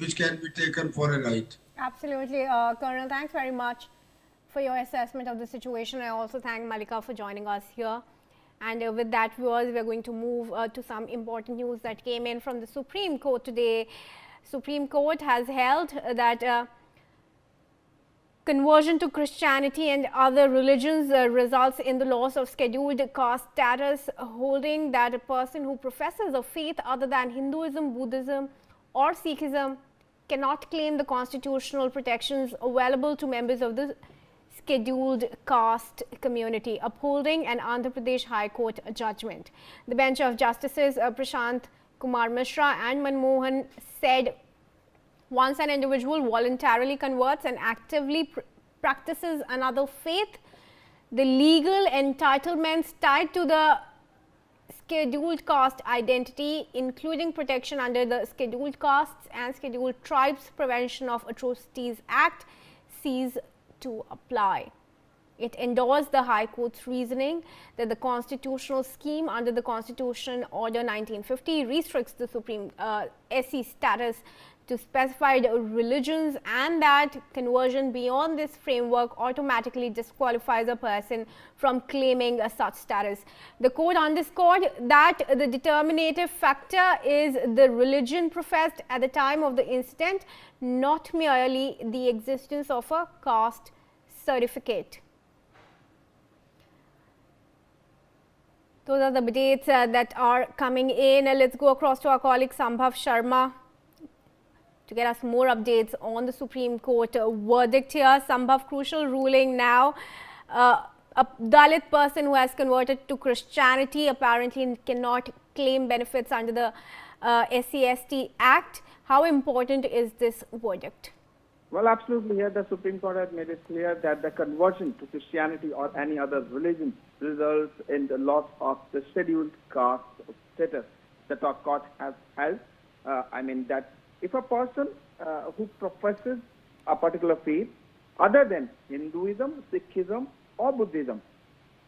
which can be taken for a right. Absolutely. Colonel, thanks very much for your assessment of the situation. I also thank Malika for joining us here. And with that, viewers, we are going to move to some important news that came in from the Supreme Court today. Supreme Court has held that conversion to Christianity and other religions results in the loss of scheduled caste status, holding that a person who professes a faith other than Hinduism, Buddhism or Sikhism cannot claim the constitutional protections available to members of the scheduled caste community, upholding an Andhra Pradesh High Court judgment. The bench of Justices Prashant Kumar Mishra and Manmohan said once an individual voluntarily converts and actively practices another faith, the legal entitlements tied to the scheduled caste identity, including protection under the Scheduled Castes and Scheduled Tribes Prevention of Atrocities Act, cease to apply. It endorsed the High Court's reasoning that the constitutional scheme under the Constitution Order 1950 restricts the Supreme SC status to specified religions, and that conversion beyond this framework automatically disqualifies a person from claiming such status. The court underscored that the determinative factor is the religion professed at the time of the incident, not merely the existence of a caste certificate. Those are the updates that are coming in. Let's go across to our colleague Sambhav Sharma to get us more updates on the Supreme Court verdict here. Sambhav, crucial ruling now. A Dalit person who has converted to Christianity apparently cannot claim benefits under the SC/ST Act. How important is this verdict? Well, absolutely. Here, the Supreme Court has made it clear that the conversion to Christianity or any other religion results in the loss of the scheduled caste status. The top court has held, that if a person who professes a particular faith other than Hinduism, Sikhism or Buddhism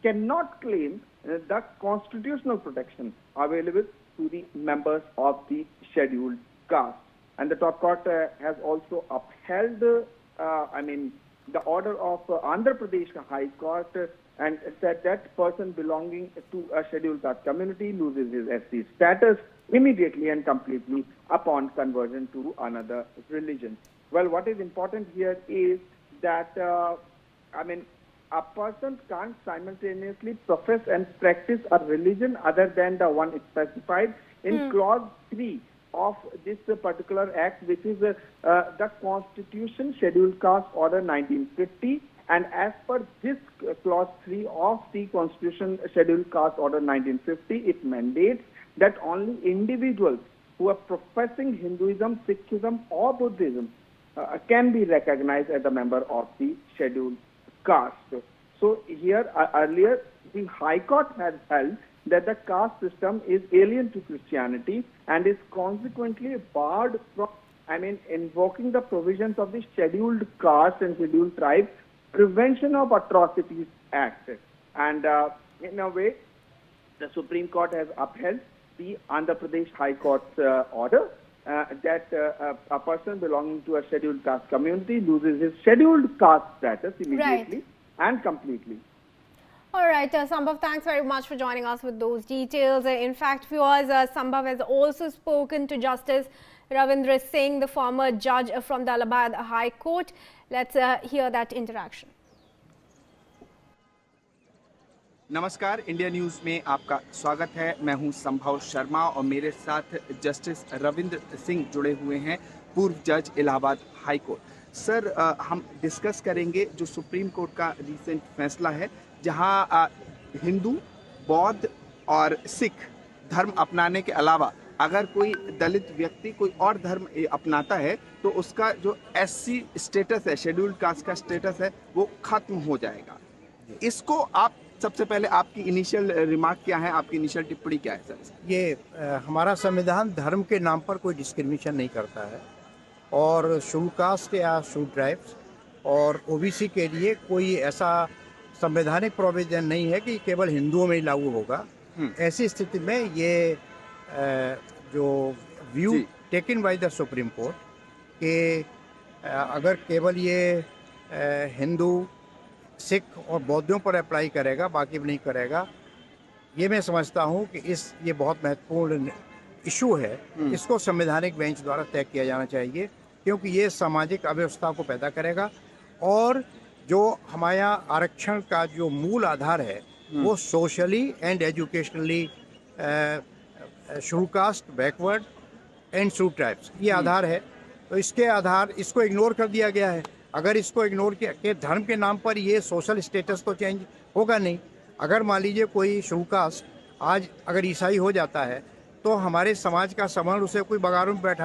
cannot claim the constitutional protection available to the members of the scheduled caste. And the top court has also upheld, the order of Andhra Pradesh High Court and said that person belonging to a scheduled caste community loses his SC status immediately and completely upon conversion to another religion. Well, what is important here is that, a person can't simultaneously profess and practice a religion other than the one specified in clause 3 of this particular act, which is the Constitution Scheduled Caste Order 1950. And as per this clause 3 of the Constitution Scheduled Caste Order 1950, it mandates that only individuals who are professing Hinduism, Sikhism or Buddhism can be recognized as a member of the scheduled caste. So here earlier the High Court has held that the caste system is alien to Christianity and is consequently barred from, invoking the provisions of the Scheduled Caste and Scheduled Tribe Prevention of Atrocities Act. And in a way, the Supreme Court has upheld the Andhra Pradesh High Court's order that a person belonging to a scheduled caste community loses his scheduled caste status immediately and completely. All right, Sambhav, thanks very much for joining us with those details. In fact, viewers, Sambhav has also spoken to Justice Ravindra Singh, the former judge from the Allahabad High Court. Let's hear that interaction. नमस्कार, India news में आपका स्वागत है। मैं हूं संभव शर्मा और मेरे साथ जस्टिस रविंद्र सिंह जुड़े हुए हैं, पूर्व जज इलाहाबाद हाई कोर्ट। सर, हम डिस्कस करेंगे जो सुप्रीम कोर्ट का रिसेंट फैसला है, जहां हिंदू, बौद्ध और सिख धर्म अपनाने के अलावा अगर कोई दलित व्यक्ति कोई और धर्म अपनाता है तो उसका जो एससी स्टेटस है, शेड्यूल्ड कास्ट का स्टेटस है, वो खत्म हो जाएगा। इसको आप सबसे पहले आपकी इनिशियल रिमार्क क्या है, आपकी इनिशियल टिप्पणी क्या है सर? ये हमारा संविधान धर्म के नाम पर कोई डिस्क्रिमिनेशन नहीं करता है और शेड्यूल्ड कास्ट या शेड्यूल्ड ट्राइब्स और ओबीसी के लिए कोई ऐसा संवैधानिक प्रोविजन नहीं है कि केवल हिंदुओं में ही लागू होगा। ऐसी स्थिति में ये जो view taken by the supreme court कि अगर केवल ये हिंदू, सिख और बौद्धों पर अप्लाई करेगा, बाकी भी नहीं करेगा, ये मैं समझता हूँ कि ये बहुत महत्वपूर्ण इशू है। इसको संवैधानिक बेंच द्वारा तय किया जाना चाहिए, क्योंकि ये सामाजिक अव्यवस्था को पैदा करेगा और जो हमारे यहाँ आरक्षण का जो मूल आधार है वो socially and educationally schedule caste, backward and schedule tribes, ये आधार है। तो इसको इग्नोर कर दिया गया है। अगर इसको इग्नोर किया कि धर्म के नाम पर ये सोशल स्टेटस तो चेंज होगा नहीं। अगर मान लीजिए कोई शेड्यूल कास्ट आज अगर ईसाई हो जाता है तो हमारे समाज का समूह उसे कोई बगारों में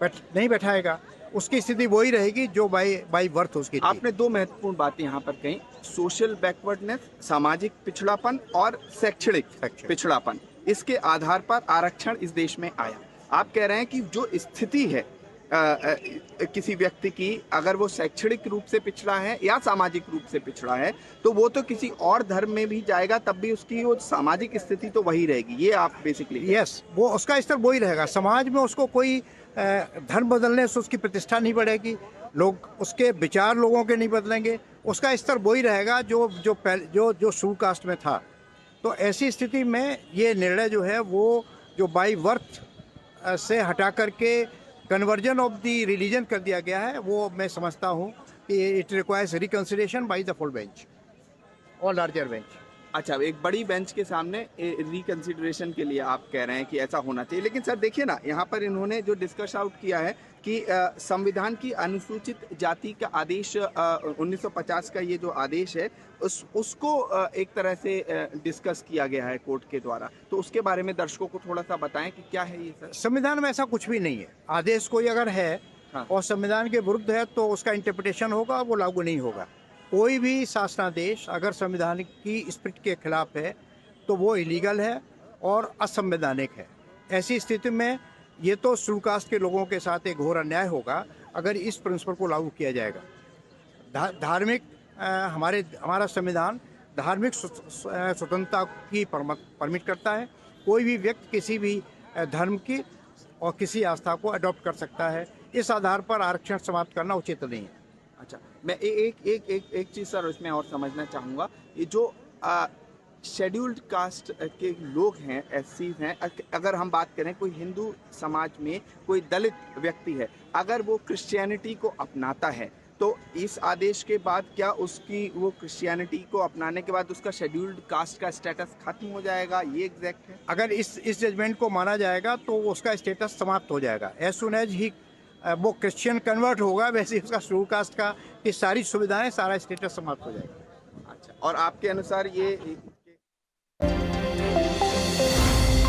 नहीं बैठाएगा, उसकी स्थिति वही रहेगी जो बाई बर्थ उसकी थी। आपने दो महत्वपूर्ण बातें यहाँ पर कही, सोशल बैकवर्डनेस, सामाजिक पिछड़ापन और शैक्षणिक पिछड़ापन, इसके आधार पर आरक्षण इस देश में आया। आप कह रहे हैं कि जो स्थिति है किसी व्यक्ति की, अगर वो शैक्षणिक रूप से पिछड़ा है या सामाजिक रूप से पिछड़ा है तो वो तो किसी और धर्म में भी जाएगा, तब भी उसकी वो सामाजिक स्थिति तो वही रहेगी। ये आप बेसिकली यस, वो उसका स्तर वही रहेगा। समाज में उसको कोई धर्म बदलने से उसकी प्रतिष्ठा नहीं बढ़ेगी, लोग उसके विचार लोगों के नहीं बदलेंगे, उसका स्तर वही रहेगा जो शेड्यूल कास्ट में था। तो ऐसी स्थिति में ये निर्णय जो है वो जो बाई बर्थ से हटा करके कन्वर्जन ऑफ द रिलीजन कर दिया गया है, वो मैं समझता हूँ कि it requires reconsideration by the full bench और लार्जर बेंच। अच्छा, एक बड़ी बेंच के सामने रिकंसिडरेशन के लिए आप कह रहे हैं कि ऐसा होना चाहिए। लेकिन सर देखिए ना, यहाँ पर इन्होंने जो डिस्कस आउट किया है कि संविधान की अनुसूचित जाति का आदेश 1950 का ये जो आदेश है उसको एक तरह से डिस्कस किया गया है कोर्ट के द्वारा, तो उसके बारे में दर्शकों को थोड़ा सा बताएं कि क्या है ये सर। संविधान में ऐसा कुछ भी नहीं है। आदेश कोई अगर है और संविधान के विरुद्ध है तो उसका इंटरप्रिटेशन होगा, वो लागू नहीं होगा। कोई भी शासनादेश अगर संविधान की स्पिरिट के खिलाफ है तो वो इलीगल है और असंवैधानिक है। ऐसी स्थिति में ये तो शेड्यूल कास्ट के लोगों के साथ एक घोर अन्याय होगा अगर इस प्रिंसिपल को लागू किया जाएगा। धार्मिक हमारा संविधान धार्मिक स्वतंत्रता की परमिट करता है। कोई भी व्यक्ति किसी भी धर्म की और किसी आस्था को अडॉप्ट कर सकता है। इस आधार पर आरक्षण समाप्त करना उचित नहीं है। अच्छा, मैं एक चीज़ सर इसमें और समझना चाहूँगा, ये जो शेड्यूल्ड कास्ट के लोग हैं, एससी हैं, अगर हम बात करें कोई हिंदू समाज में कोई दलित व्यक्ति है, अगर वो क्रिश्चियनिटी को अपनाता है तो इस आदेश के बाद क्या उसकी वो क्रिश्चियनिटी को अपनाने के बाद उसका शेड्यूल्ड कास्ट का स्टेटस खत्म हो जाएगा? ये एग्जैक्ट है। अगर इस जजमेंट को माना जाएगा तो उसका स्टेटस समाप्त हो जाएगा। एज सुन एज ही वो क्रिश्चियन कन्वर्ट होगा वैसे ही उसका शेड्यूल कास्ट का की सारी सुविधाएं, सारा स्टेटस समाप्त हो जाएगा। अच्छा, और आपके अनुसार ये